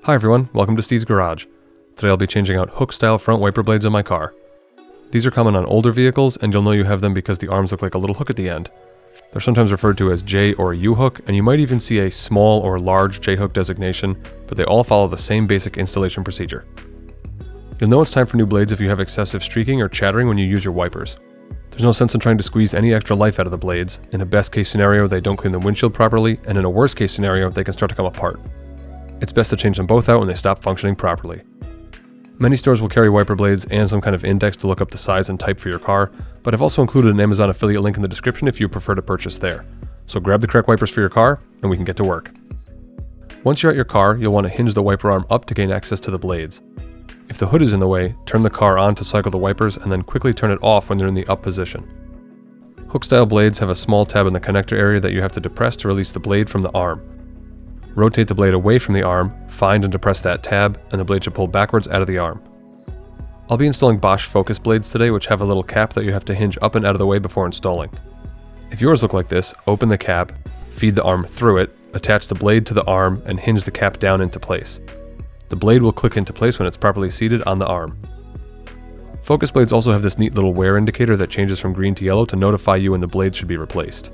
Hi everyone, welcome to Steve's Garage. Today I'll be changing out hook-style front wiper blades on my car. These are common on older vehicles, and you'll know you have them because the arms look like a little hook at the end. They're sometimes referred to as J or U hook, and you might even see a small or large J hook designation, but they all follow the same basic installation procedure. You'll know it's time for new blades if you have excessive streaking or chattering when you use your wipers. There's no sense in trying to squeeze any extra life out of the blades. In a best case scenario, they don't clean the windshield properly, and in a worst case scenario, they can start to come apart. It's best to change them both out when they stop functioning properly. Many stores will carry wiper blades and some kind of index to look up the size and type for your car, but I've also included an Amazon affiliate link in the description if you prefer to purchase there. So grab the correct wipers for your car, and we can get to work. Once you're at your car, you'll want to hinge the wiper arm up to gain access to the blades. If the hood is in the way, turn the car on to cycle the wipers and then quickly turn it off when they're in the up position. Hook-style blades have a small tab in the connector area that you have to depress to release the blade from the arm. Rotate the blade away from the arm, find and depress that tab, and the blade should pull backwards out of the arm. I'll be installing Bosch Focus blades today, which have a little cap that you have to hinge up and out of the way before installing. If yours look like this, open the cap, feed the arm through it, attach the blade to the arm, and hinge the cap down into place. The blade will click into place when it's properly seated on the arm. Focus blades also have this neat little wear indicator that changes from green to yellow to notify you when the blade should be replaced.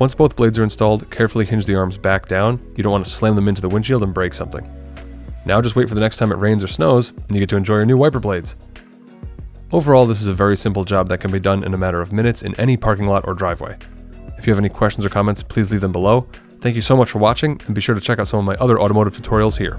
Once both blades are installed, carefully hinge the arms back down. You don't want to slam them into the windshield and break something. Now just wait for the next time it rains or snows, and you get to enjoy your new wiper blades. Overall, this is a very simple job that can be done in a matter of minutes in any parking lot or driveway. If you have any questions or comments, please leave them below. Thank you so much for watching, and be sure to check out some of my other automotive tutorials here.